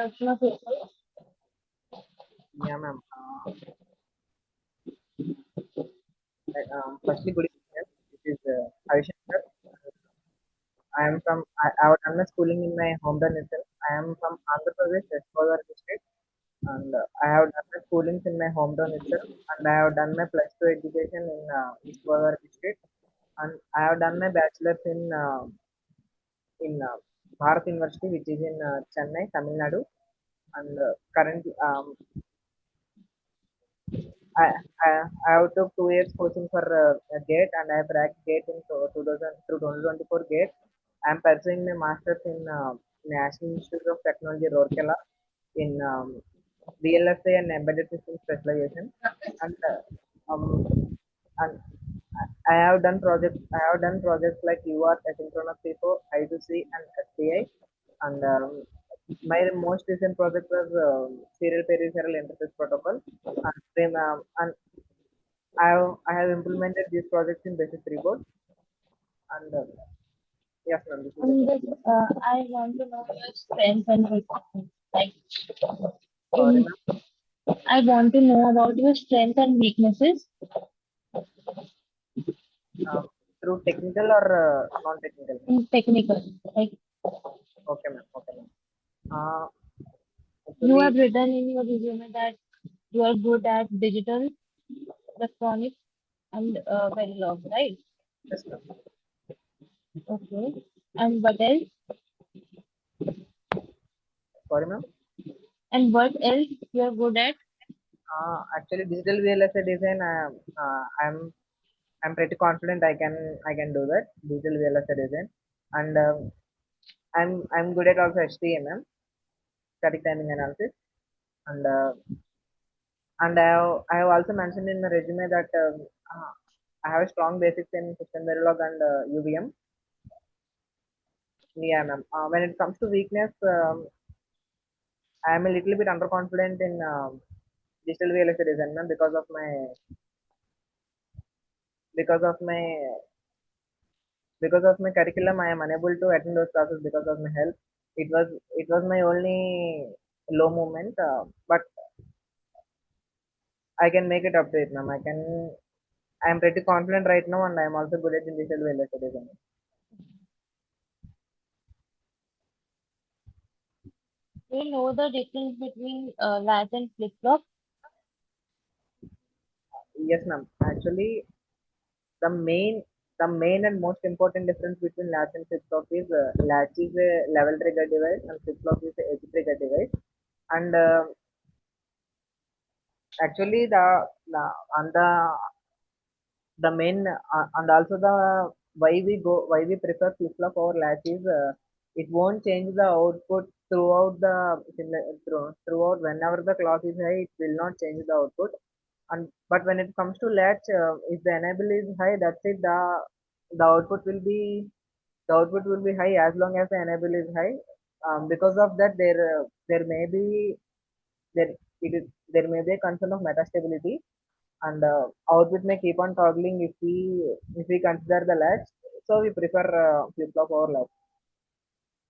introduction of yourself? Yeah, ma'am. Firstly, good evening, ma'am. This is Avishankar. I have done my schooling in my hometown itself. I am from Andhra Pradesh, West Godavari district, and I have done my schoolings in my hometown itself, and I have done my plus two education in East Godavari district, and I have done my bachelor's in Bharat University, which is in Chennai, Tamil Nadu, and currently I, I I have took 2 years coaching for GATE and I cracked GATE in 2000 through 2024 GATE. I am pursuing my master's in National Institute of Technology, Rourkela, in VLSI and Embedded System Specialization. And and I have done projects. I have done projects like UART, asynchronous FIFO, I2C, and SPI. And my most recent project was serial peripheral interface protocol. And I have implemented these projects in Basic 3 board. And yes, ma'am, this is the And question. this, I want to know your strengths and weaknesses. Like, Sorry, in, ma'am. I want to know about your strengths and weaknesses Uh, Through technical or non-technical? in technical. Like, Okay, ma'am. Okay, ma'am. Uh, you have Actually, written in your resume that you are good at digital, electronics, and Verilog, right? yes, ma'am. Okay. And what else? Sorry, ma'am. And what else you are good at? Actually, digital VLSI design. I'm pretty confident I can do that digital VLSI design, and I'm good at also HTML, static timing analysis, and I have also mentioned in my resume that I have strong basics in system Verilog and UVM. Yeah, ma'am. When it comes to weakness, I am a little bit underconfident in digital VLSI design, ma'am, because of my curriculum. I am unable to attend those classes because of my health. It was my only low moment, but I can make it up to it, ma'am. I'm pretty confident right now, and I'm also good at in digital VLSI design. Do you know the difference between latch and flip-flop? Yes, ma'am. Actually, the main the main and most important difference between latch and flip flop is latch is a level trigger device and flip flop is a edge trigger device. And actually, the on the main and also the why we prefer flip flop over latch is it won't change the output throughout throughout whenever the clock is high. It will not change the output. And but when it comes to latch, if the enable is high, that's it. The output will be the output will be high as long as the enable is high. Because of that, there may be there it is there may be a concern of metastability, and output may keep on toggling if we consider the latch. So we prefer flip flop over latch.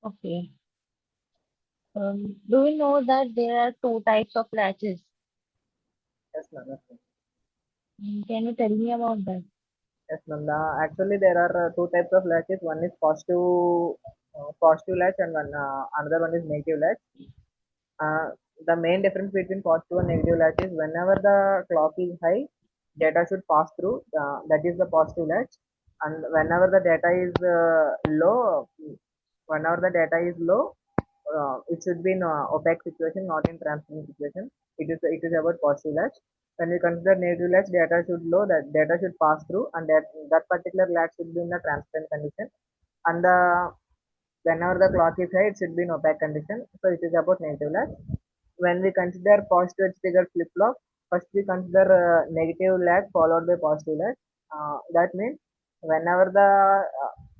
Okay. Do you know that there are two types of latches? Yes, ma'am. Yes, ma'am. Can you tell me about that? Yes, ma'am. Actually, there are two types of latches. One is positive latch, and another one is negative latch. Uh, the main difference between positive and negative latch is whenever the clock is high, data should pass through. That is the positive latch, and whenever the data is low, it should be in opaque situation, not in transparent situation. It is about positive latch. When we consider negative latch, data should low. That data should pass through, and that particular latch should be in a transparent condition. And whenever the clock is high, it should be in opaque condition. So it is about negative latch. When we consider positive edge trigger flip flop, first we consider negative latch followed by positive latch. That means whenever the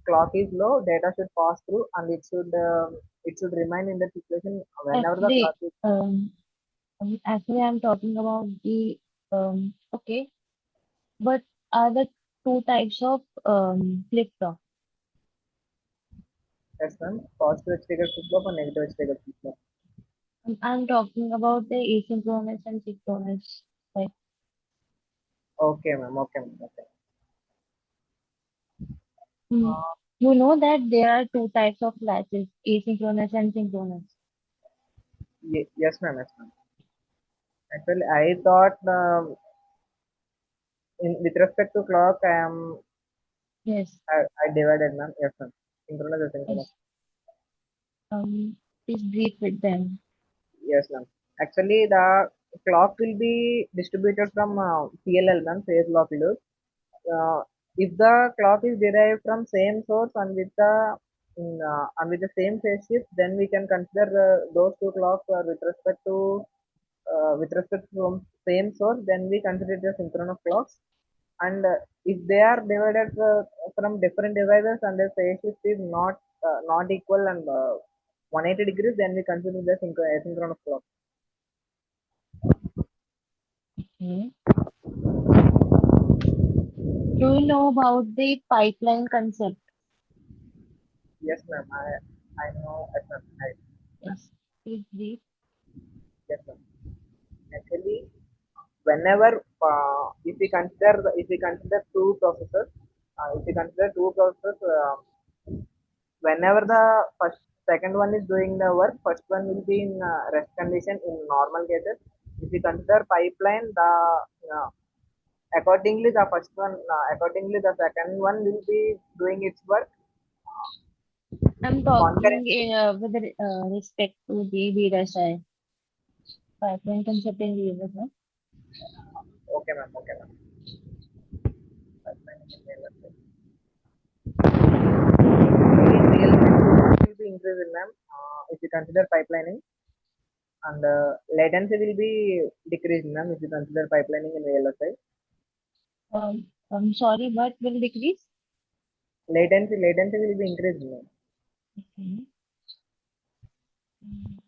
clock is low, data should pass through, and it should remain in the situation whenever the clock Actually, is. actually, I'm talking about the okay, but are the two types of flip-flop? Yes, ma'am. Positive edge trigger flip flop and negative edge trigger flip flop. I'm talking about the asynchronous and synchronous. Like, Okay, ma'am. Okay, ma'am. Okay. mm, Uh, you know that there are two types of latches, asynchronous and synchronous. yes, ma'am. Yes, ma'am. Actually, I thought with respect to clock, Yes, I divided, ma'am. Yes, ma'am. Synchronous, asynchronous. yes. Please brief with them. Yes, ma'am. Actually, the clock will be distributed from PLL, ma'am, phase lock loop. Uh, if the clock is derived from same source and with the same phase shift, then we can consider those two clocks with respect to same source. Then we consider it as synchronous clocks. And if they are divided from different devices and the phase shift is not equal and 180 degrees, then we consider the asynchronous clock. Okay. Do you know about the pipeline concept? Yes, ma'am. I know. Yes, ma'am. Yes. Please brief. Yes, ma'am. Actually, whenever if we consider two processes, whenever the first second one is doing the work, first one will be in rest condition in normal cases. If we consider pipeline, the uh, accordingly the second one will be doing its work I'm talking concurrently. with respect to the VLSI pipeline concept in VLSI. Okay, ma'am. Okay, ma'am. Pipeline in real will be increased, ma'am. If you consider pipelining, and latency will be decreased, ma'am. If you consider pipelining in VLSI, I'm sorry, but will decrease? latency will be increased, ma'am. Okay. Mm.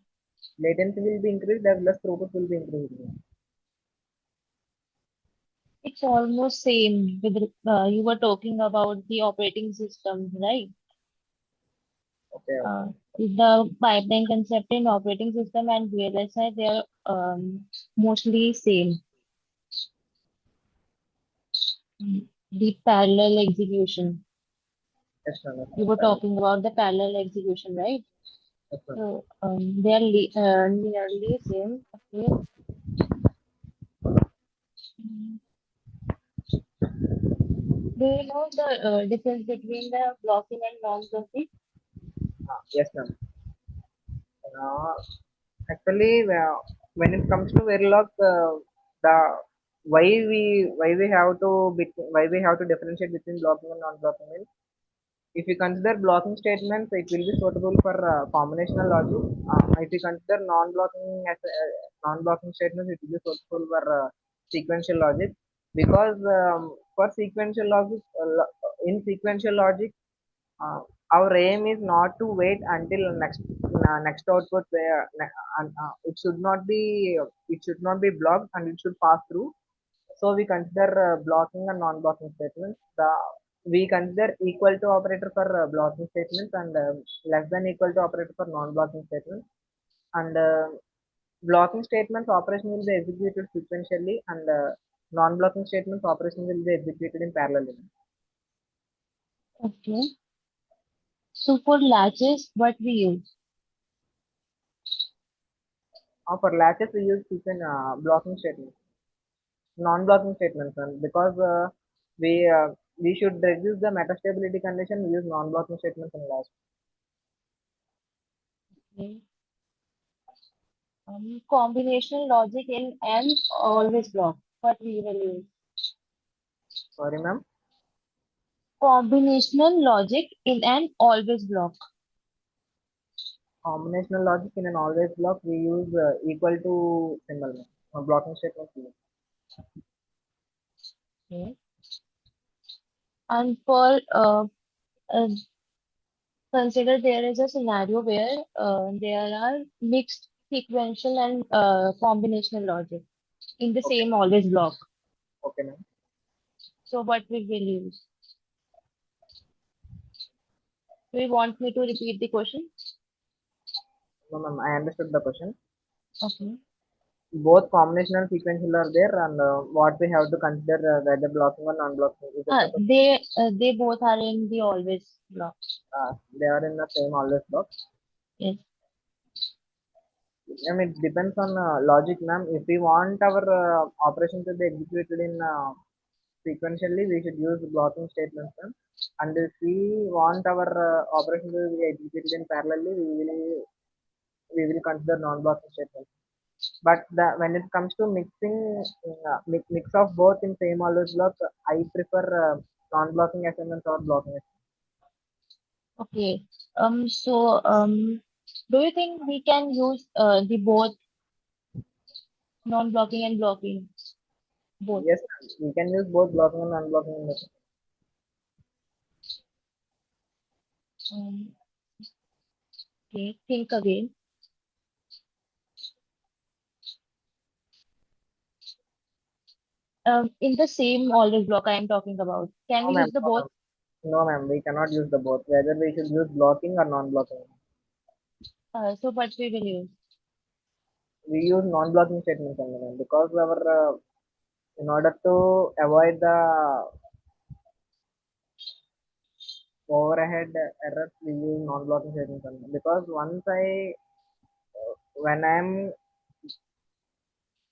Latency will be increased as less throughput will be increased, ma'am. It's almost same with you were talking about the operating system, right? Okay, okay, The pipeline concept in operating system and VLSI, they are mostly same. The parallel execution. yes, ma'am. Yes, You ma'am. were Parallel. talking about the parallel execution, right? Yes, ma'am. So they are nearly same. Okay. Mm. Do you know the difference between the blocking and non-blocking? Yes, ma'am. Uh, Actually, when it comes to Verilog, the why we have to differentiate between blocking and non-blocking means, if you consider blocking statements, it will be suitable for combinational logic. If you consider non-blocking statements, it will be suitable for sequential logic. Because for sequential logic, in sequential logic, uh, our aim is not to wait until next output where it should not be blocked and it should pass through. So we consider blocking and non-blocking statements. We consider equal to operator for blocking statements and less than equal to operator for non-blocking statements. And blocking statements operation will be executed sequentially, and non-blocking statements operation will be executed in parallel. Okay. So for latches, what we use? For latches, we use blocking statements, non-blocking statements, and because we should reduce the metastability condition, we use non-blocking statements in latch. Okay. Combinational logic in and always block. What we will use? Sorry, ma'am. Combinational logic in an always block. Combinational logic in an always block, we use equal to symbol, ma'am. Blocking statements. We use. Okay. And for uh, consider there is a scenario where there are mixed sequential and combinational logic in the Okay, same always block. okay, ma'am. So what we will use? Do you want me to repeat the question? No, ma'am. I understood the question. Okay. Both combinational sequential are there, and what we have to consider whether blocking or non-blocking is a set of They both are in the always block. they are in the same always block. Yes. I mean, it depends on logic, ma'am. If we want our operation to be executed in sequentially, we should use blocking statements, ma'am. And if we want our operation to be executed in parallelly, we will consider non-blocking statements. But when it comes to mixing mix of both in same always block, I prefer non-blocking assignments or blocking Okay. Do you think we can use the both non-blocking and blocking both? assignments. Yes, ma'am. We can use both blocking and non-blocking methods. Um, okay. Think again. In the same always block I am talking about, can No, we ma'am. use the No, both? ma'am. No, ma'am. We cannot use the both. Whether we should use blocking or non-blocking. So what we will use? We use non-blocking statements only, ma'am, because our in order to avoid the overhead errors, we use non-blocking statements only. Because once when I'm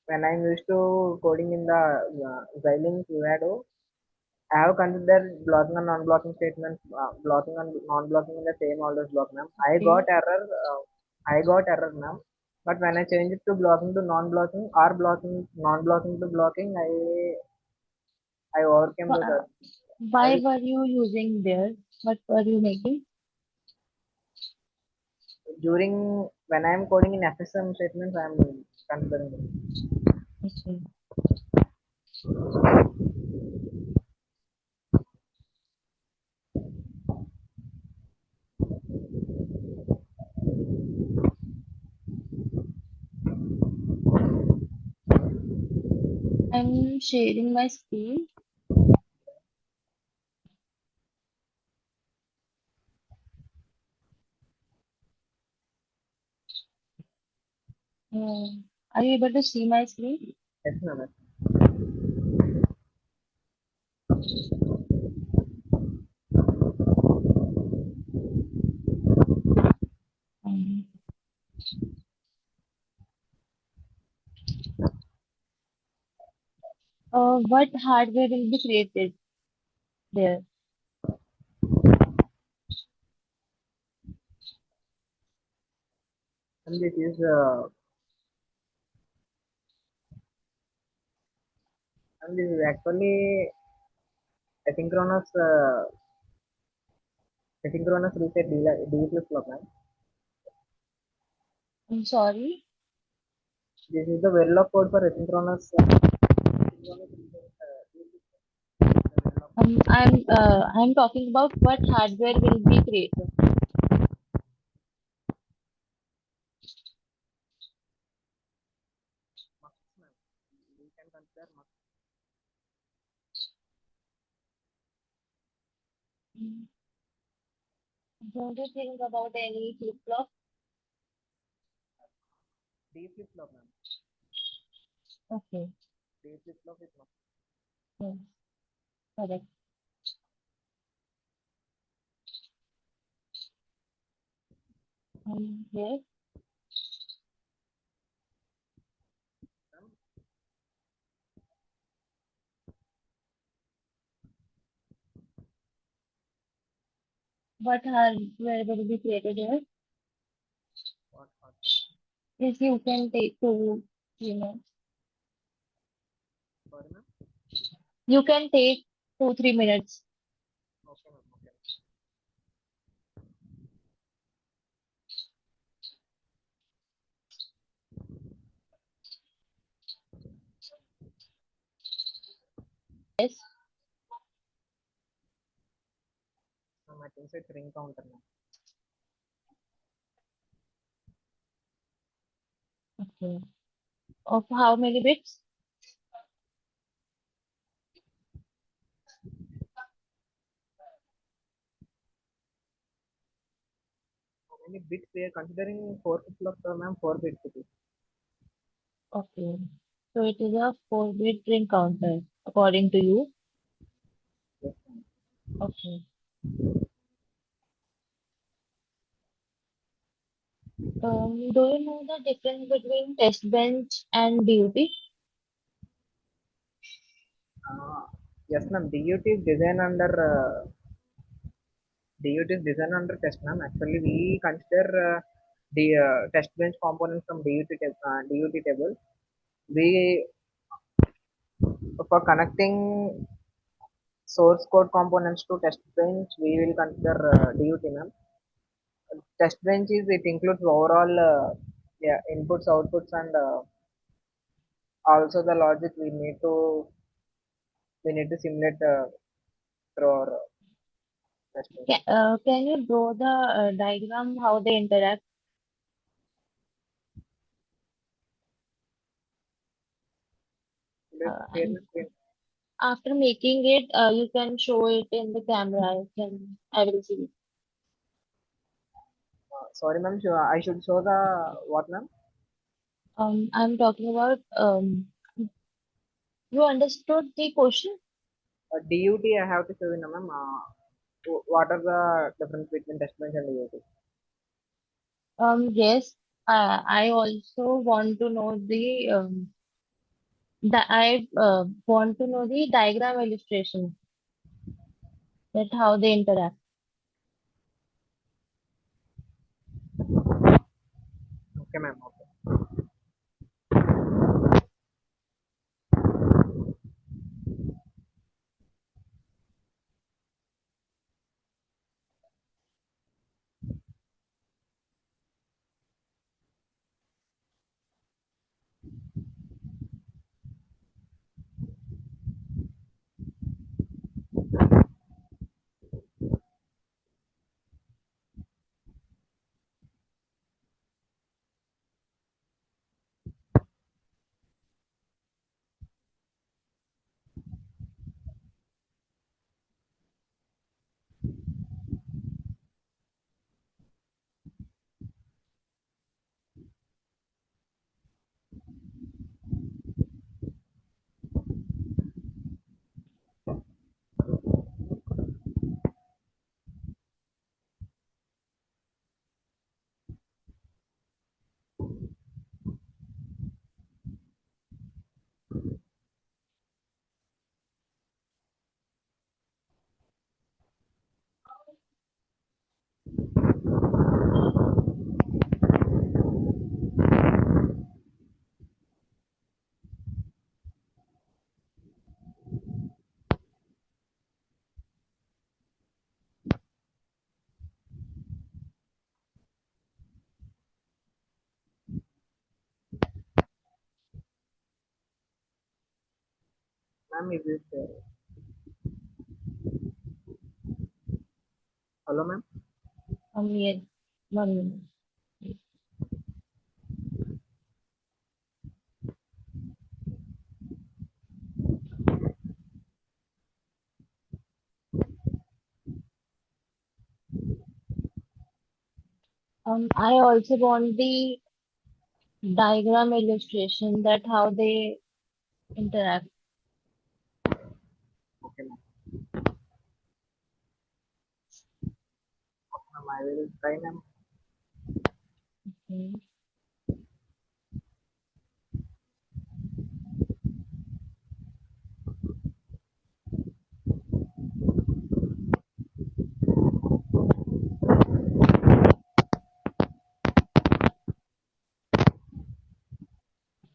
when I'm used to coding in the Xylem Qado, I have considered blocking and non-blocking statements, blocking and non-blocking in the same always block, ma'am. Okay. I got error, ma'am. But when I change it to blocking to non-blocking or blocking non-blocking to blocking, I overcame Wh- those uh, errors. I Why will were you using there? What were you making? during when I am coding in FSM statements, I am considering it. Okay. I'm sharing my screen. Are you able to see my screen? Yes, ma'am. Um, what hardware will be created there? And this is actually asynchronous reset D flip flop, ma'am. I'm sorry. This is the Verilog code for asynchronous reset. I'm talking about what hardware will be created. We can consider Mm. Don't you think about any flip-flop? D flip flop, ma'am. Okay. D flip flop is not. Yes, correct. Yes. What hardware will be created here? What? Yes, you can take 2 3 minutes. Sorry, ma'am. You can take 2 3 minutes. Okay, ma'am. Okay. Yes. I think it's ring counter, ma'am. Okay. Of how many bits? How many bits we are considering? 4 flip flop, ma'am. 4 bits it is. Okay. So it is a 4-bit ring counter, according to you. Yes, ma'am. Okay. Do you know the difference between test bench and DUT? Uh, yes, ma'am. DUT is designed under DUT is designed under test, ma'am. Actually, we consider the test bench components from DUT table. We for connecting source code components to test bench, we will consider DUT, ma'am. Test bench is it includes overall yeah inputs, outputs, and also the logic we need to simulate through our test bench. Can you draw the diagram how they interact? Share And my screen. after making it, you can show it in the camera. I will see. Sorry, ma'am. I should show the what, ma'am? I'm talking about, you understood the question? DUT I have to show you, now, ma'am. What are the difference between test bench and DUT? Yes, I also want to know I want to know the diagram illustration, that how they interact. Okay, ma'am. Okay. Ma'am, is this hello, ma'am? Yes, 1 minute. I also want the diagram illustration, that how they interact. Okay, ma'am. Ma'am, I will try, ma'am. Okay.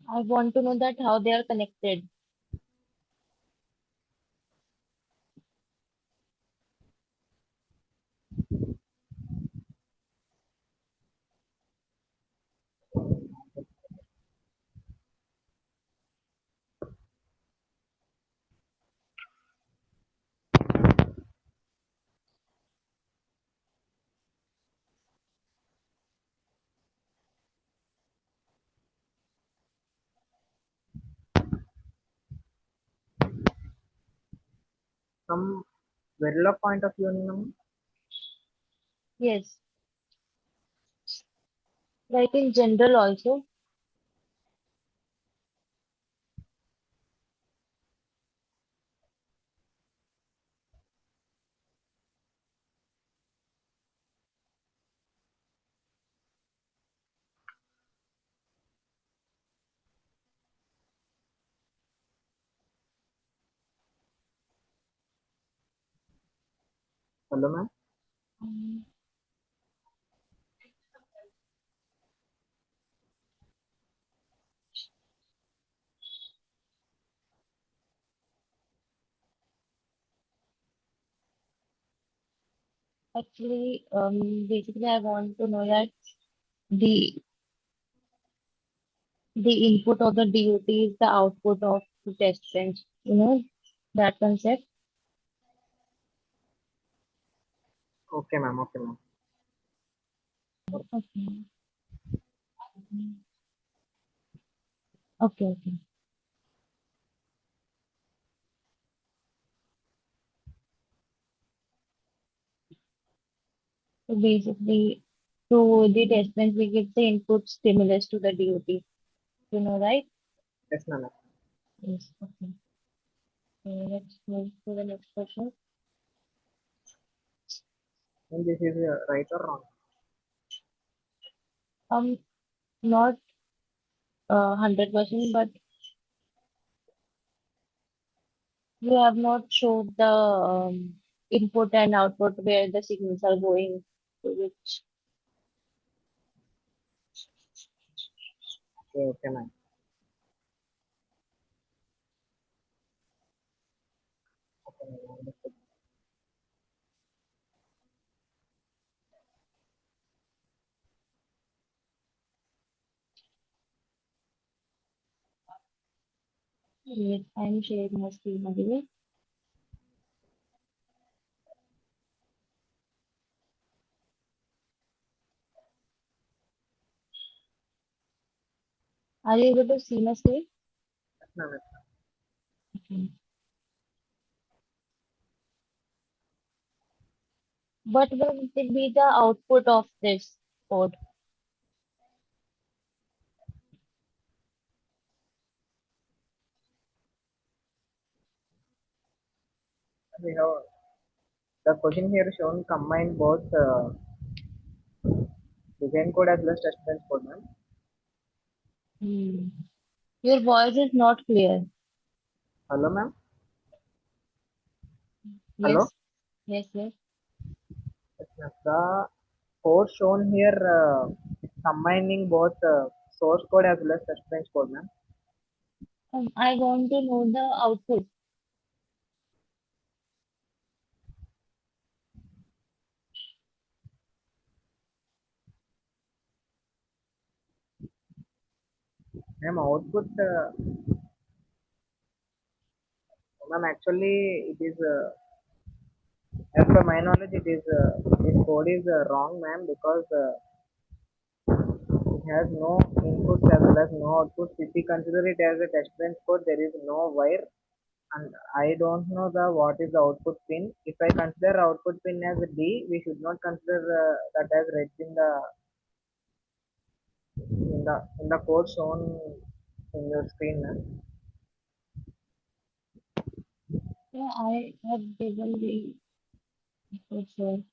I want to know that how they are connected. From Verilog point of view, ma'am. Yes, like in general also. Hello, ma'am. Um, Actually, basically, I want to know that the the input of the DOT is the output of the test bench. You know that concept? Okay, ma'am. Okay, ma'am. Okay. Okay. Okay. So basically, through the test bench, we give the input stimulus to the DOT. You know, right? Yes, ma'am. Yes. Okay. So let's move to the next question. And this is right or wrong? Um, Not 100%, but you have not showed the input and output where the signals are going to which. Okay, okay, ma'am. Okay, ma'am. Understood. Yes, I'm sharing my screen again. Are you able to see my screen? Yes, ma'am. Okay. What will it be the output of this code? We have the question here shown combine both design code as well as test bench code, ma'am. Hmm. Your voice is not clear. Hello, ma'am. Hello. Yes, yes, yes. Yes, ma'am. The code shown here combining both source code as well as test bench code, ma'am. I want to know the output. Ma'am, output, ma'am, actually it is, as per my knowledge, it is, this code is wrong, ma'am, because it has no inputs as well as no outputs. If we consider it as a test bench code, there is no wire, and I don't know the what is the output pin. If I consider output pin as a D, we should not consider that as red in the code shown in your screen, ma'am. Yeah, I have given the input, so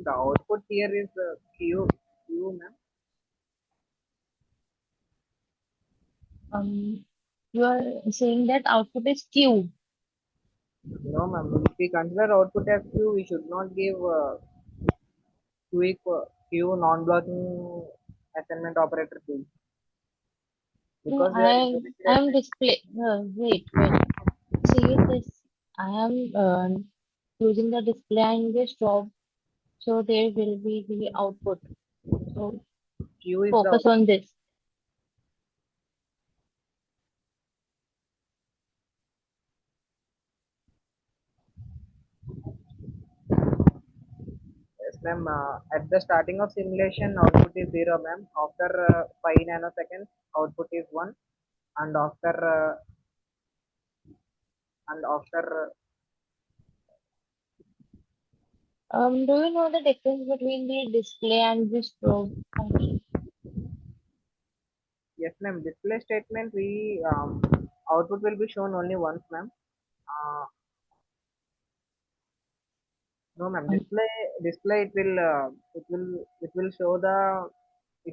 The output here is Q, ma'am. you are saying that output is Q. No, ma'am. If we consider output as Q, we should not give Q non-blocking assignment operator Q No, because we are introducing I as am display. Wait. See this. I am using the display and the stop, so there will be the output. So Q is the focus on this. yes, ma'am. At the starting of simulation, output is 0, ma'am. After 5 nanoseconds, output is 1. and after Do you know the difference between the display and the strobe function? yes ma'am, display statement we output will be shown only once ma'am. uh, no ma'am, Um, display it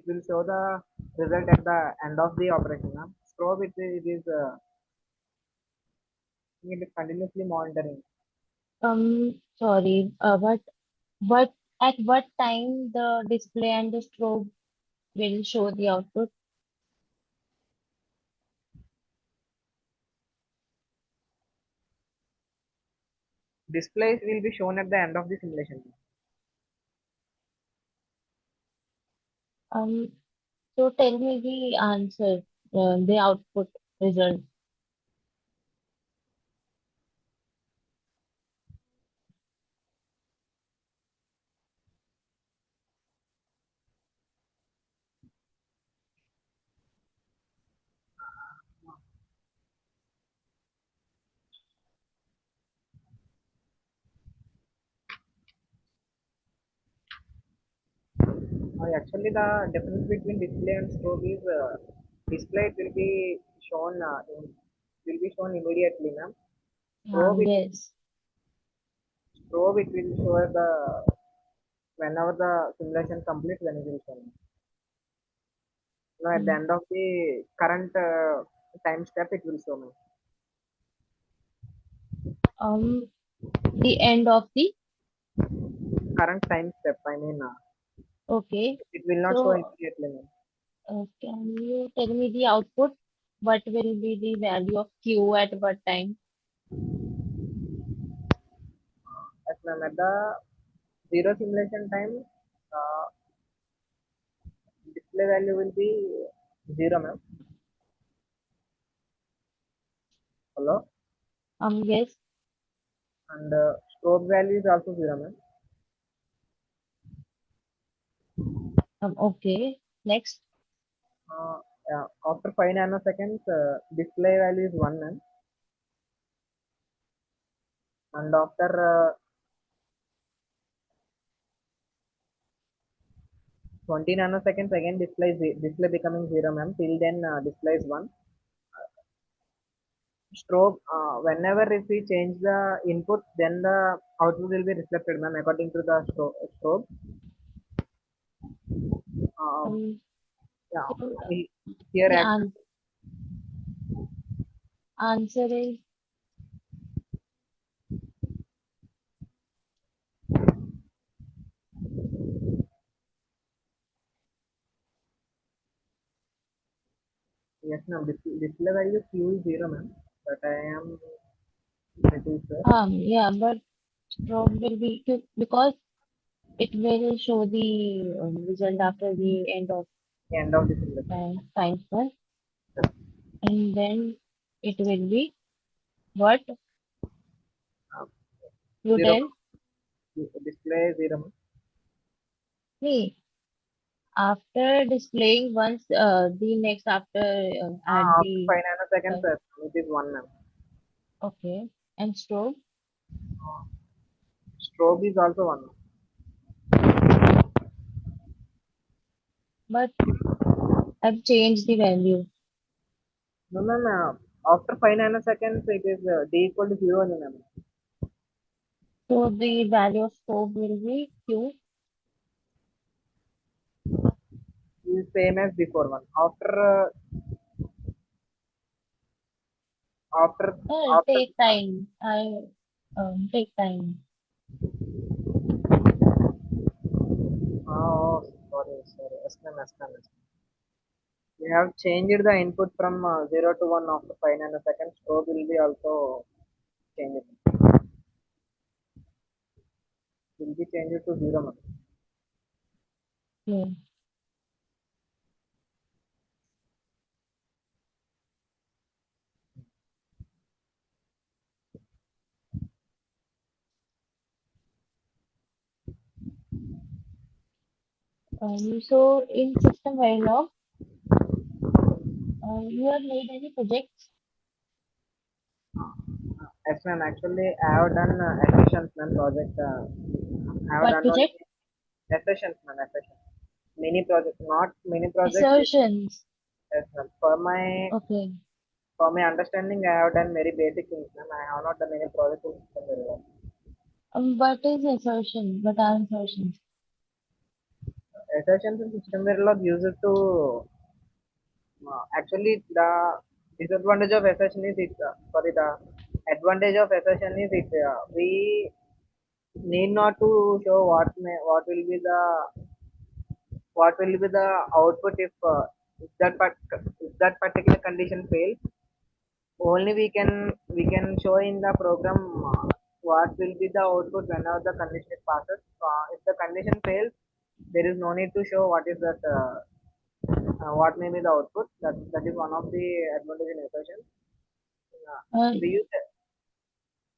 will show the result at the end of the operation ma'am. Strobe it is it is continuously monitoring. sorry, but at what time the display and the strobe will show the output? Displays will be shown at the end of the simulation. Um, so tell me the answer, the output result. Actually, the difference between display and strobe is display it will be shown immediately, ma'am. Yes. Strobe it will show the whenever the simulation completes, then it will show. No, at the Mm, end of the current time step, it will show me Um, the end of the current time step. I mean, okay. it will not show So, immediately, ma'am. can you tell me the output? What will be the value of Q at what time? As ma'am, at the zero simulation time, uh, display value will be zero, ma'am. Hello, Yes. and strobe value is also zero, ma'am. Okay. Next. Yeah, after 5 nanoseconds, display value is 1 ma'am. And after 20 nanoseconds, again display becoming 0 ma'am. Till then, display is 1. Strobe, whenever if we change the input, then the output will be reflected ma'am according to the strobe. Um, Um, yeah, so here the act, answer is yes ma'am, display value Q is 0 ma'am. But I am pretty sure yeah, but strobe will be because it will show the result after the end of end of the simulation. time first, and then it will be what Uh, you 0 tell ma'am. Display 0 ma'am. me after displaying once the next after at After the 5 nanoseconds, uh, it is 1 ma'am. okay and strobe, Strobe is also 1. but I've changed the value. No, ma'am. After 5 nanoseconds, it is d equal to 0 only, ma'am. So the value of strobe will be Q. Is same as before one. After after Take time. I take time. oh sorry, yes ma'am, yes ma'am, yes, ma'am. We have changed the input from 0 to 1 after 5 nanoseconds. Strobe will be also changed. Will be changed to 0, ma'am. Yeah. So in system Verilog, You have made any projects? Yes, ma'am. Actually, I have done efficiency ma'am project. I have What done only project? efficiency ma'am. Efficiency. Mini project, not mini project. Assertions. Yes, ma'am. Okay. For my understanding, I have done very basic things, ma'am. I have not done any project in system very well. What is assertion? What are assertions? Assertions in system very log used to actually the disadvantage of assertion is it sorry the advantage of assertion is it we need not to show what will be the output if if that particular condition fails. Only we can show in the program what will be the output whenever the condition is passes. If the condition fails, there is no need to show what is that what may be the output. That is one of the advantage in assertion. Uh, We use it.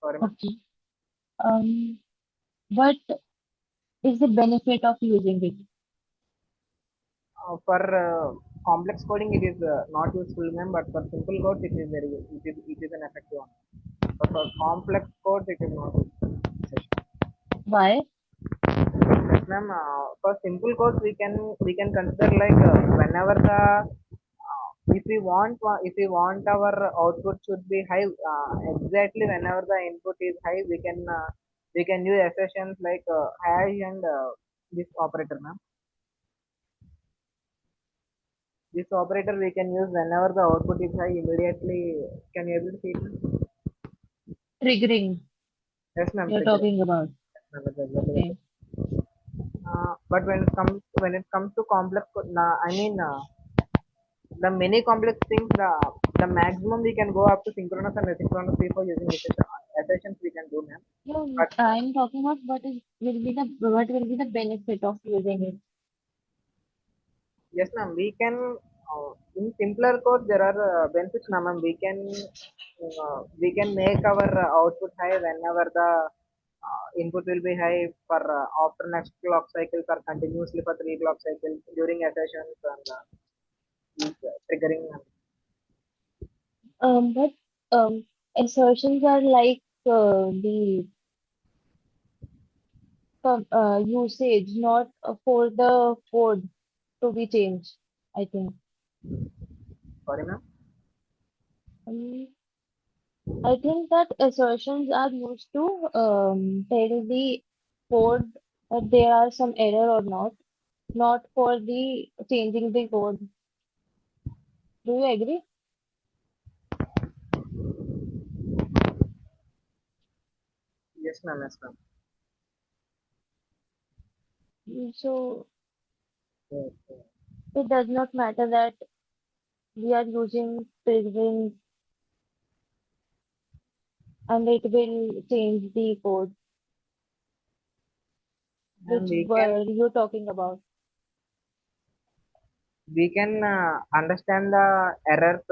Sorry, ma'am. okay. What is the benefit of using it? For complex coding, it is not useful, ma'am. But for simple codes, it is it is an effective one. But for complex codes, it is not useful. Why? Yes, ma'am. For simple codes, we can consider like whenever the if we want our output should be high exactly whenever the input is high, we can use expressions like hash and this operator, ma'am. This operator we can use whenever the output is high immediately. Can you able to see it, ma'am? Triggering, Yes, ma'am. you're Trigger. talking about. Yes, ma'am. That's exactly the Okay. thing. But when it comes to complex, I mean the many complex things, the maximum we can go up to synchronous and asynchronous before using exceptions we can do, ma'am. No, But I'm talking about what will be the benefit of using it. yes, ma'am, we can in simpler code there are benefits, ma'am. We can make our output high whenever the input will be high for after next clock cycle for continuously for 3 clock cycles during sessions and is triggering. But assertions are like the usage, not for the code to be changed, I think. Sorry, ma'am. Um, I think that assertions are used to tell the code that there are some error or not, not for the changing the code. Do you agree? Yes, ma'am. Yes, ma'am. So Yes, yes. it does not matter that we are using triggering and it will change the code, And which were you talking about. we can understand the errors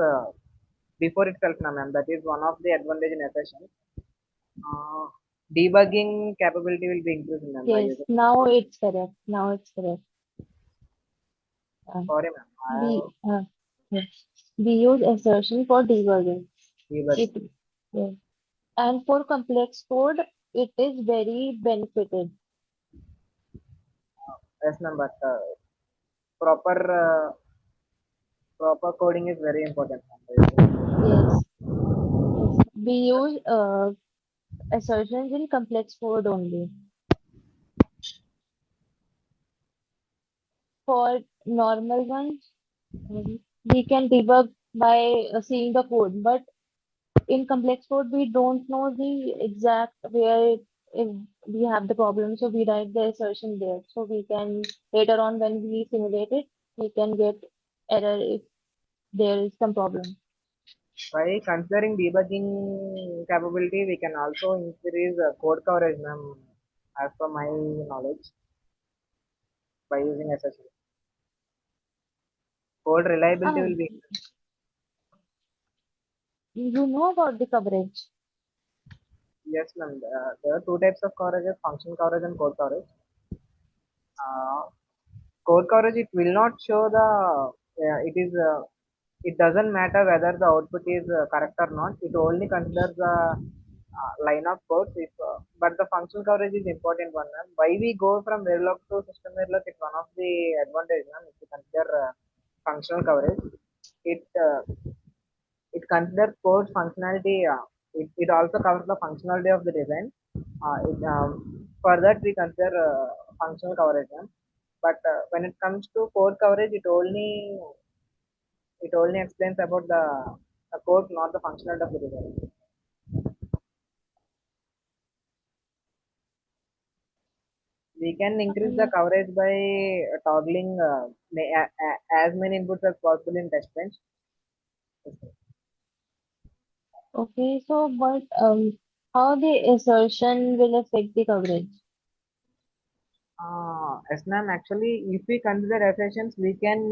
before itself, na, ma'am. That is one of the advantage in session. Uh, Debugging capability will be increased, ma'am, by Yes, using. now it's correct. Now it's correct. Uh, Sorry, ma'am. we yes. We use assertion for debugging. Debugging. It yes. And for complex code, it is very benefited. Yes, ma'am. But proper proper coding is very important, ma'am. Yes, yes. We use assertions in complex code only. For normal ones, we can debug by seeing the code, but in complex code, we don't know the exact where if we have the problem, so we write the assertion there. So we can later on when we simulate it, we can get error if there is some problem. By considering debugging capability, we can also increase code coverage, ma'am. As per my knowledge, by using SSL, code reliability Ah, will be. you know about the coverage. Yes, ma'am. There are two types of coverage: function coverage and code coverage. Uh, Code coverage, it will not show the it is it doesn't matter whether the output is correct or not. It only considers the line of code. If, but the functional coverage is important one. Why we go from Verilog to system Verilog? It's one of the advantage. If you consider functional coverage, it it considers code functionality. It also covers the functionality of the design. For that we consider functional coverage. But when it comes to code coverage, it only explains about the code, not the functionality of the design. We can increase the Um, coverage by toggling as many inputs as possible in test bench. okay, so but how the assertion will affect the coverage? Yes, ma'am. Actually, if we consider assertions, we can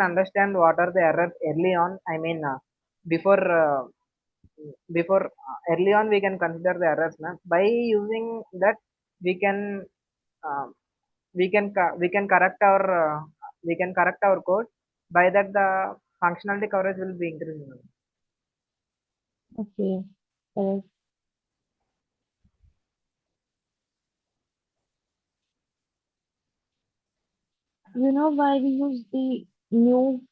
understand what are the errors early on. I mean, before early on we can consider the errors, ma'am. By using that, we can uh, we can correct our code. By that, the functionality coverage will be increasing. Okay, correct. You know why we use the new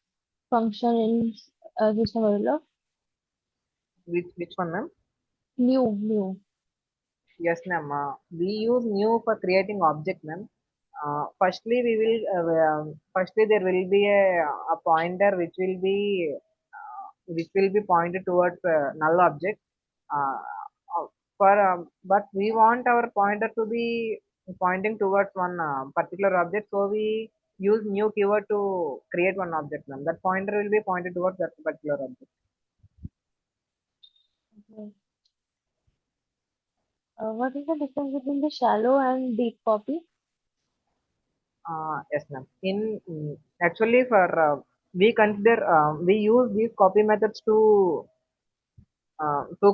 function in system develop? Which one, ma'am? New. Yes, ma'am. We use new for creating object, ma'am. Firstly there will be a pointer which will be pointed towards null object. Uh, but we want our pointer to be pointing towards one particular object, so we use new keyword to create one object, ma'am. That pointer will be pointed towards that particular object. Okay. What is the difference between the shallow and deep copy? Yes, ma'am. Actually, for we use these copy methods to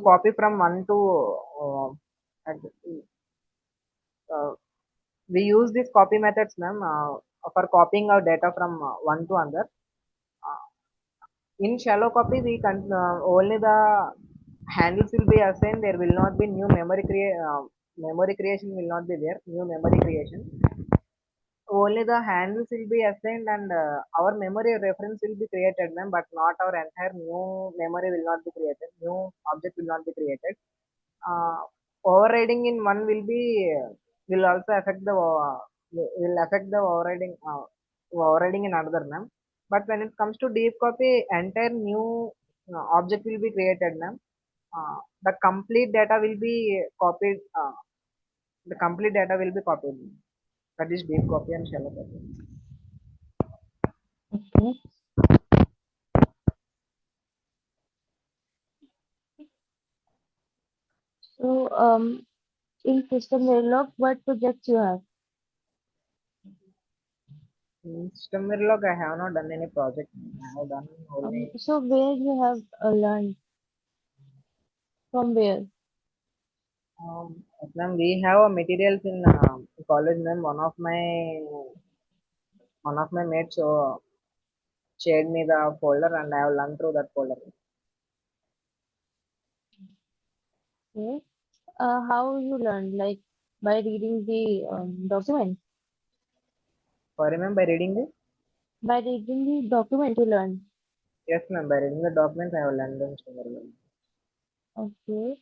copy from one to uh, and, uh, we use these copy methods, ma'am, for copying our data from one to another. Uh, in shallow copy, only the handles will be assigned. There will not be new memory creation will not be there. New memory creation. Only the handles will be assigned, and our memory reference will be created, ma'am, but not our entire new memory will not be created. New object will not be created. Uh, Overriding in one will also affect the overriding in another, ma'am. But when it comes to deep copy, entire new object will be created, ma'am. The complete data will be copied. The complete data will be copied. That is deep copy and shallow copy. Okay. So in system develop, what projects you have? In system Verilog, I have not done any project. I have done only. So where you have learned from where? Ma'am, we have a materials in college, ma'am. One of my mates shared me the folder, and I have learned through that folder. Okay. How you learn? Like by reading the document. Sorry, ma'am, by reading this? By reading the document you learn. Yes, ma'am, by reading the documents, I have learned them so very well. Okay.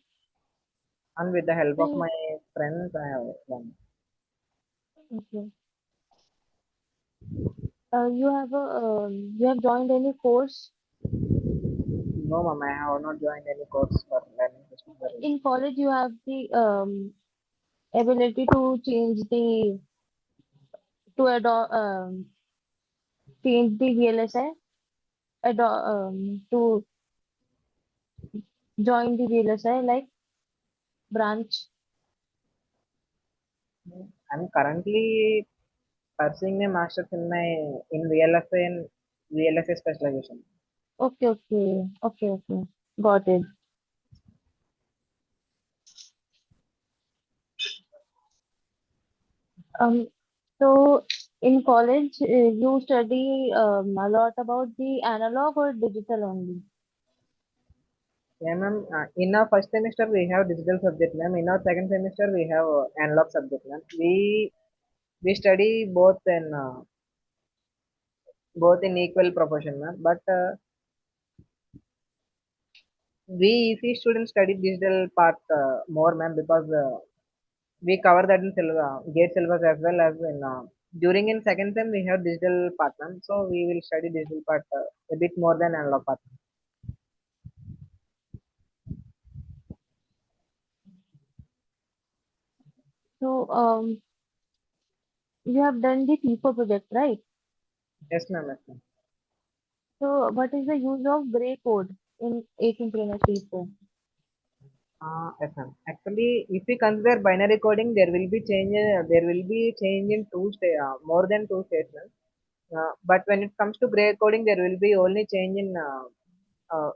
And with the help of So my friends, I have learned. okay. You have joined any course No, ma'am, I have not joined any course for learning system Verilog. in college? You have the ability to to change the VLSI to join the VLSI like branch. I'm currently pursuing my master's in VLSI and VLSI specialization. Okay. Got it. Um, so In college, you study a lot about the analog or digital only. Yeah, ma'am. In our first semester we have digital subject, ma'am. In our second semester we have analog subject, ma'am. We study both in equal proportion, ma'am. But we EC students study digital part more, ma'am, because we cover that in gate syllabus as well as in during in second sem we have digital part, ma'am. So we will study digital part a bit more than analog part. So, you have done the FIFO project, right? Yes, ma'am. Yes, ma'am. So, what is the use of gray code in asynchronous FIFO? Yes, ma'am. Actually, if we consider binary coding, there will be change. There will be change in more than two states, ma'am. But when it comes to gray coding, there will be only change in uh,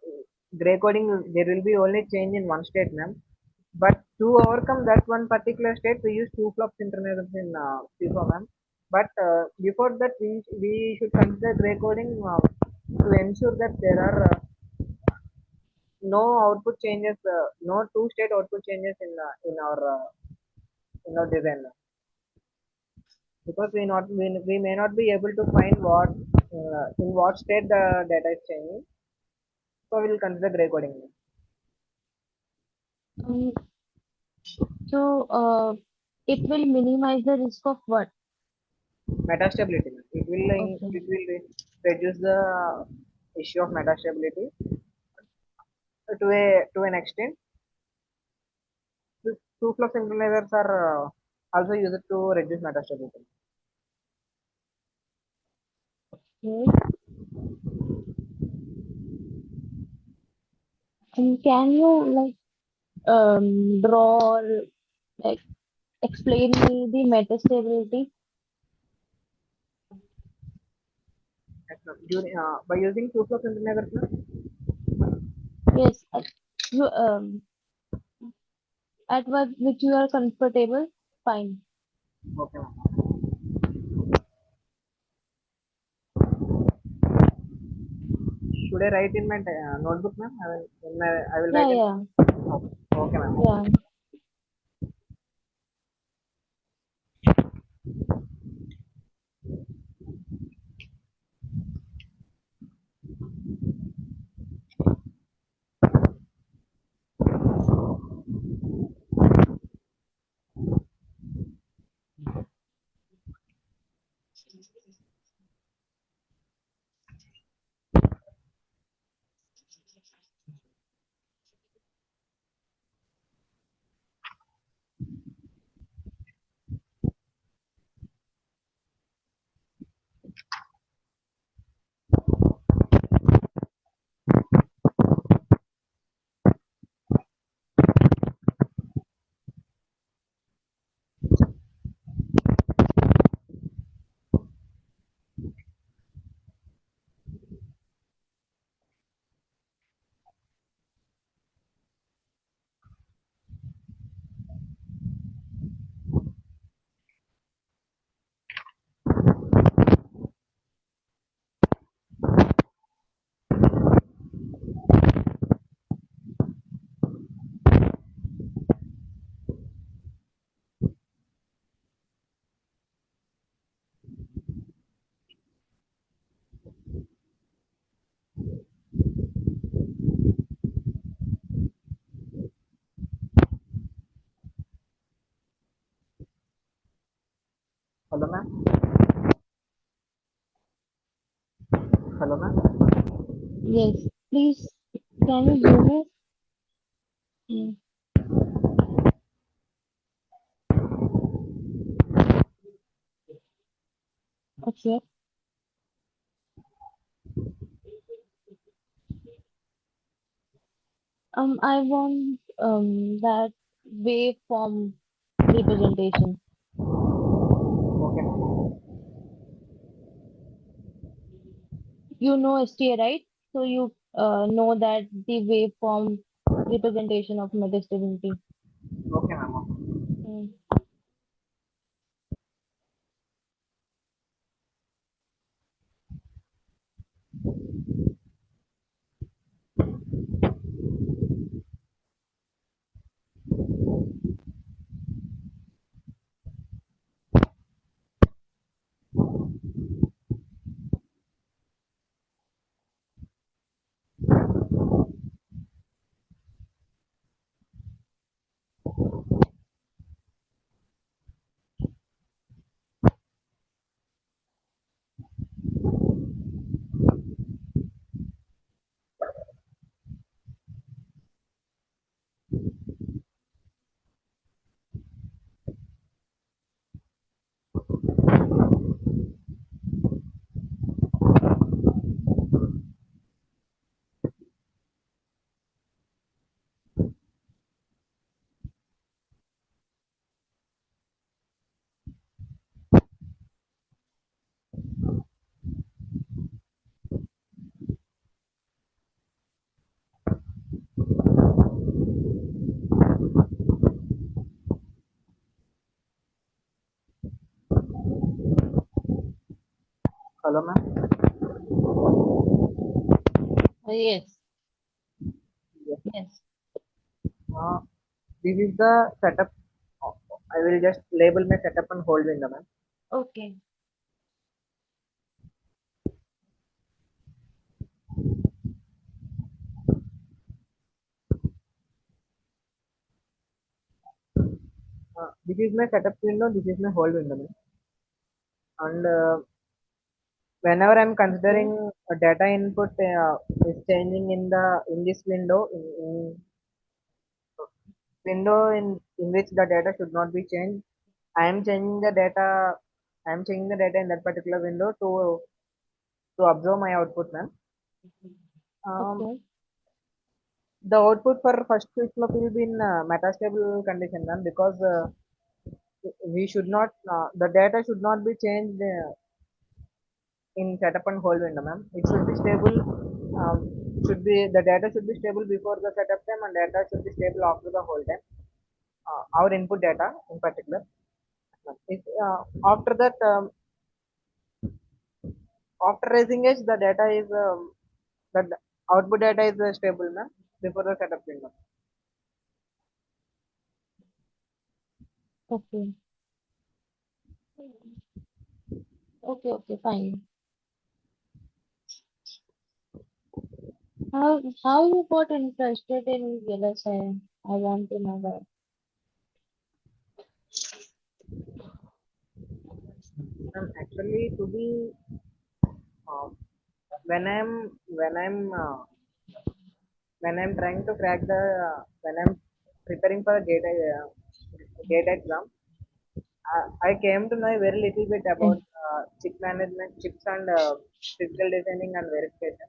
gray coding. There will be only change in one state, ma'am. But to overcome that one particular state, we use two flux synchronizers in FIFA, ma'am. But before that, we should consider gray coding to ensure that there are no output changes, no two state output changes in our design, ma'am. Because we may not be able to find what in what state the data is changing. So we will consider gray coding, ma'am. Um, so, it will minimize the risk of what? Metastability, ma'am. Okay. It will reduce the issue of metastability to an extent. Two flux synchronizers are also used to reduce metastability. Okay. And can you like draw or like explain me the metastability? Yes, ma'am. By using two flux synchronizers, ma'am. Yes, you at what which you are comfortable. Fine. Okay, ma'am. Should I write in my notebook, ma'am? I will Yeah, write in. yeah, Okay, ma'am. yeah. Hello, ma'am. Hello, ma'am. Yes. Please, can you hear me? Mm, okay. I want that waveform representation. Okay, ma'am. You know STA, right? So you know that the waveform representation of metastability. Okay, ma'am. Mm. Hello, ma'am. Yes, Yes. yes. Uh, this is the setup. I will just label my setup and hold window, ma'am. Okay. This is my setup window. This is my hold window, ma'am. And whenever I'm Okay. considering a data input is changing in this window in window in which the data should not be changed. I am changing the data. I am changing the data in that particular window to observe my output, ma'am. Um, Okay. the output for first flip flop will be in metastable condition, ma'am, because we should not the data should not be changed in setup and hold window, ma'am. It should be stable. Um, should be the data should be stable before the setup time and data should be stable after the hold time. Our input data in particular. If, after that, after raising edge, the data is the output data is stable, ma'am, before the setup window. Okay. Okay. Okay. Fine. How you got interested in VLSI? I want to know that. Actually, to be uh, when I'm when I'm when I'm trying to crack the when I'm preparing for a gate exam, I came to know very little bit Okay. about chip management, chips and physical designing and verification.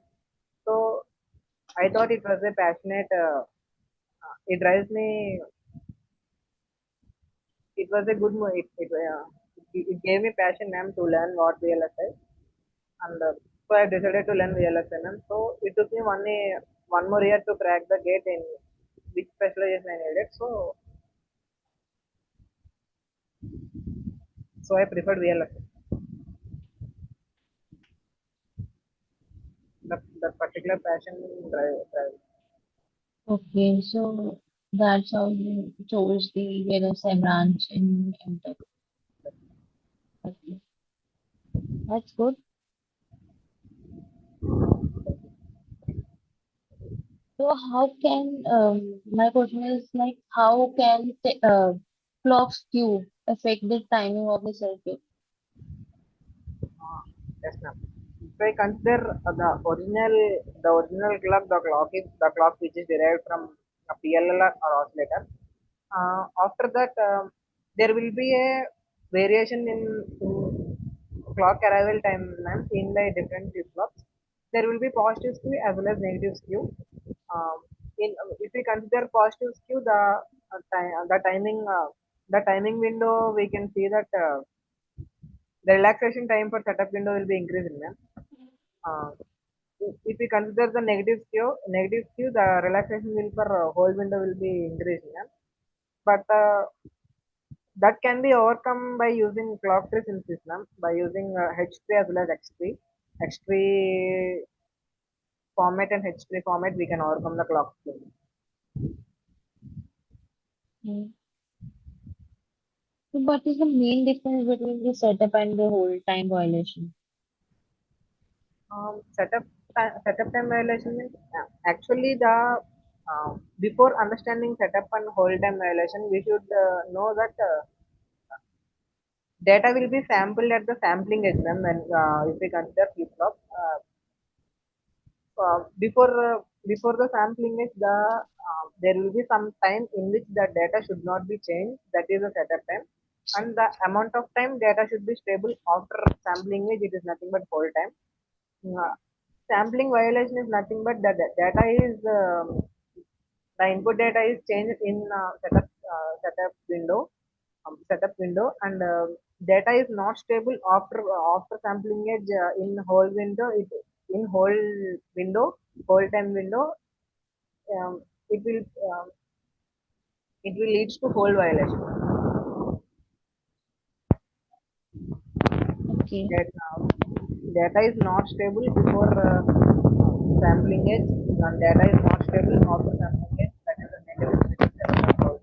So I thought it was a passionate. It drives me. It was a good. It gave me passion, ma'am, to learn what VLSI and so I decided to learn VLSI, ma'am. So it took me one more year to crack the gate in which specialization I needed. So I preferred VLSI. The particular passion drive. Okay. So that's how you chose the VLSI branch in MTech. Okay. That's good. So how can my question is like how can clock skew affect the timing of the circuit? Uh, yes, ma'am. If I consider the original clock, the clock which is derived from a PLL or oscillator. After that, there will be a variation in clock arrival time, ma'am, in the different flip flops. There will be positive skew as well as negative skew. Um, if we consider positive skew, the timing window we can see that the relaxation time for setup window will be increasing, ma'am. Uh, if we consider the negative skew, the relaxation will for whole window will be increasing, ma'am. But that can be overcome by using clock tree synthesis, ma'am, by using H tree as well as X tree. X tree format and H tree format, we can overcome the clock tree. Mm. So what is the main difference between the setup and the hold time violation? Setup time violation means actually the before understanding setup and hold time violation, we should know that data will be sampled at the sampling exam when if we consider flip flop. Before the sampling is there will be some time in which the data should not be changed. That is the setup time, and the amount of time data should be stable after sampling is it is nothing but hold time. Uh, Sampling violation is nothing but the data is the input data is changed in setup window and data is not stable after sampling edge in whole window in whole window whole time window um, it will um, it will leads to whole violation. Okay. That data is not stable before sampling it, and data is not stable after sampling it. That is the main difference between setup and hold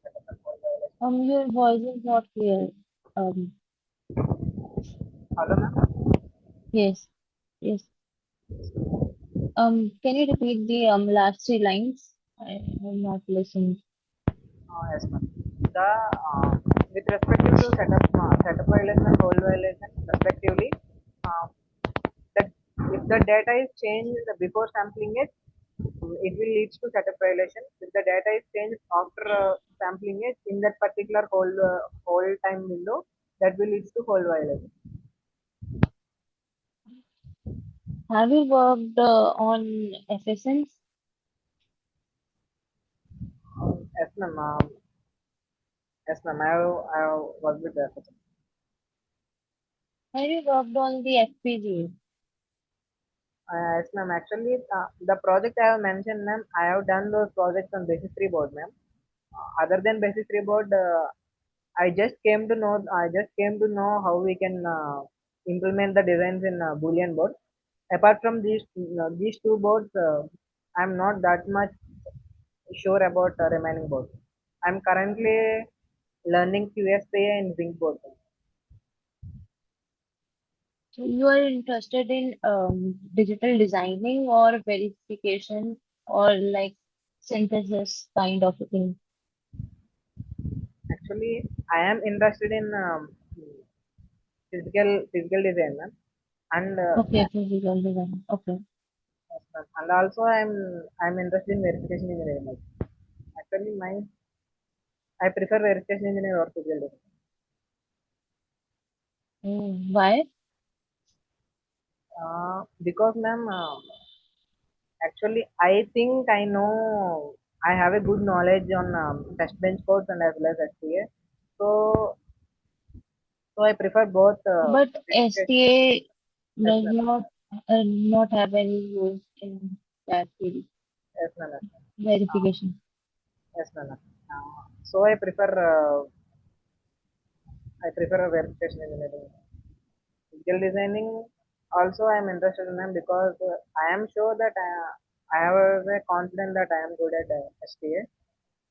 setup and hold violation. Your voice is not clear. Hello, ma'am. Yes, yes. Can you repeat the last three lines? I have not listened. Yes, ma'am. The with respect to setup violation and hold violation, respectively, uh, that if the data is changed before sampling it, it will lead to setup violation. If the data is changed after sampling it in that particular hold time window, that will lead to hold violation. Have you worked on FSMs? Yes, ma'am. Yes, ma'am. I have worked with that. Have you worked on the FPGA? Yes, ma'am. Actually, the project I have mentioned, ma'am, I have done those projects on basis 3 board, ma'am. Other than basis 3 board, I just came to know how we can implement the designs in Boolean board. Apart from these two boards, I'm not that much sure about remaining boards. I'm currently learning QSPA and Zinc board. So you are interested in digital designing or verification or like synthesis kind of a thing? Actually, I am interested in physical design, ma'am. And Okay, physical design. Okay. and also I'm interested in verification engineering. Actually, I prefer verification engineer or physical design. Why? Because, ma'am, actually, I think I know I have a good knowledge on test bench codes and as well as STA. So, so I prefer both. But Verification. STA Yes, does ma'am. not have any use in that field. Yes, ma'am. Yes, ma'am. Verification. Yes, ma'am. So I prefer a verification engineering. Physical designing also I am interested in them because I am sure that I have a confidence that I am good at STA.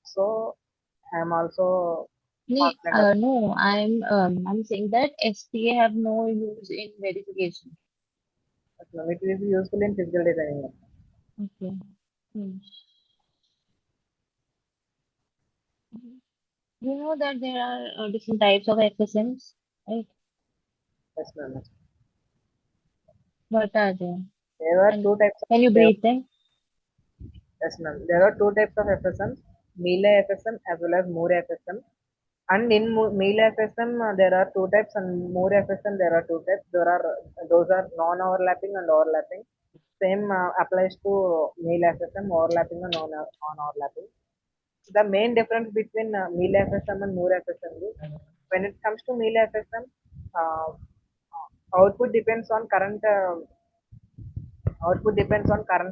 So I am also confident of No, I'm saying that STA have no use in verification. it will be useful in physical designing. Okay. Hmm. You know that there are different types of FSMs, right? Yes, ma'am. What are they? There are two And types of can you there, brief them? yes, ma'am. There are two types of FSM, Mealy FSM as well as Moore FSM. And in Mealy FSM, there are two types, and Moore FSM there are two types. Those are non-overlapping and overlapping. Same applies to Mealy FSM, overlapping and non-overlapping. The main difference between Mealy FSM and Moore FSM is when it comes to Mealy FSM, uh, output depends on current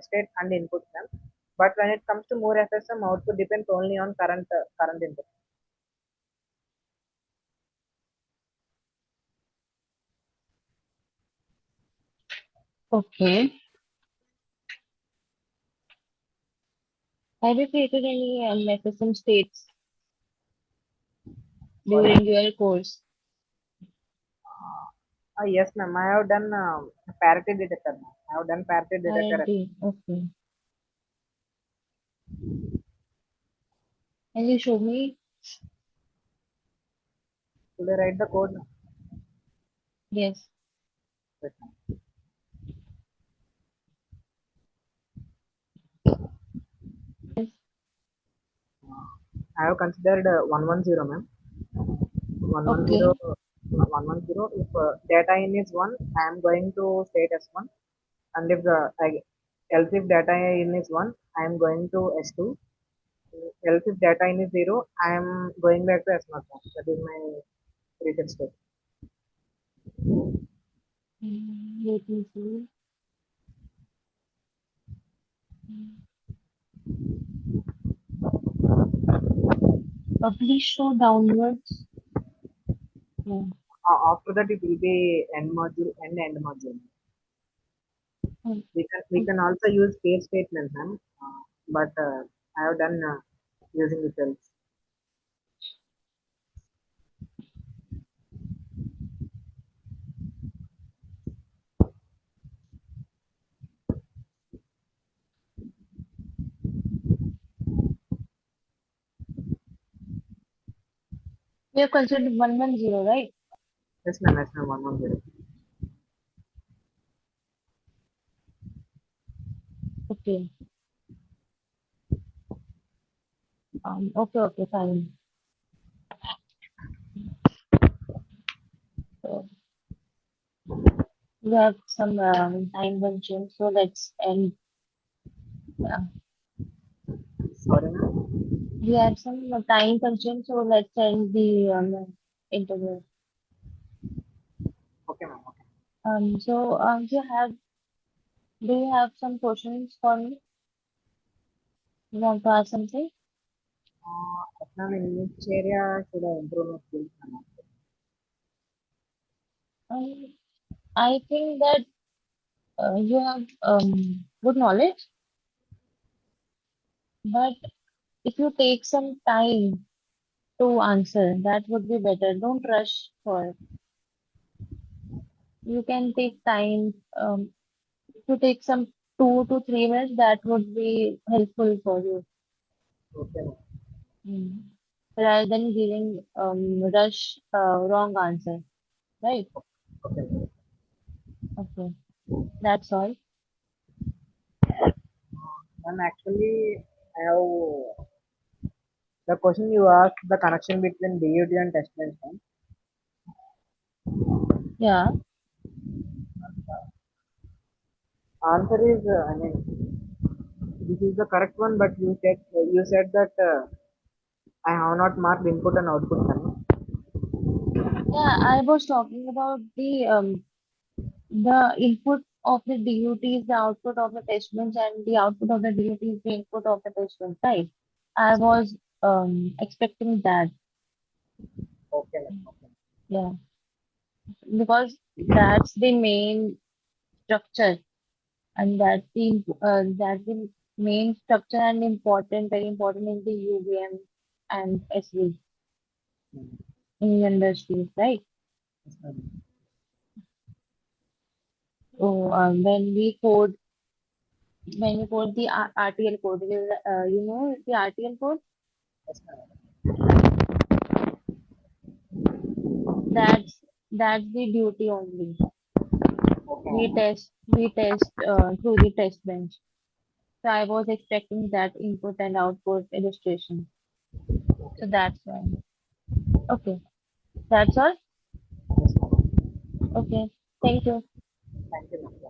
state and input them. But when it comes to Moore FSM, output depends only on current input. Okay. Have you created any FSM states Sorry. during your course? Yes, ma'am. I have done parity detector. I have done parity detector. RD. Okay. Can you show me? Should I write the code? Yes. Wait, Yes. I have considered 110, ma'am. 110, Okay. 110. If data in is 1, I am going to state S1. And else if data in is 1, I am going to S2. Else if data in is 0, I am going back to S0. That is my reset state. Let me see. Please show downwards. Yeah. After that, it will be end module. Mm, We can also use case statements, ma'am. But I have done using it else. we have considered 110, right? Yes, ma'am. Yes, ma'am. 110. Okay. Okay, okay, fine. So we have some time constraints, so let's end. Yeah. Sorry, ma'am. We have some time constraints, so let's end the interview. Okay, ma'am. Okay. Do you have some questions for me? You want to ask something? Ma'am, in which area should I improve my skills, ma'am? Um, I think that you have good knowledge, but if you take some time to answer, that would be better. Don't rush for it. You can take time. If you take some 2 to 3 minutes, that would be helpful for you. Okay, ma'am. Mm. Rather than giving wrong answer, right? Okay, ma'am. Okay, that's all. Ma'am, actually, I have the question you asked, the connection between DUT and test bench, ma'am. Yeah, Answer is, I mean, this is the correct one, but you said that I have not marked input and output, ma'am. yeah. I was talking about the input of the DUT is the output of the test bench, and the output of the DUT is the input of the test bench, right? I was expecting that. Okay, ma'am. Okay. Yeah, because that's the main structure, and that's the main structure and important, very important in the UVM and SV Mm. in industries, right? Yes, ma'am. So when we code the RTL code, you know the RTL code. Yes, ma'am. That's the duty only. Okay, We ma'am. test through the test bench. So I was expecting that input and output illustration. Okay, So ma'am. that's why. Okay, that's all. Yes, ma'am. Okay, thank you. Thank you, ma'am.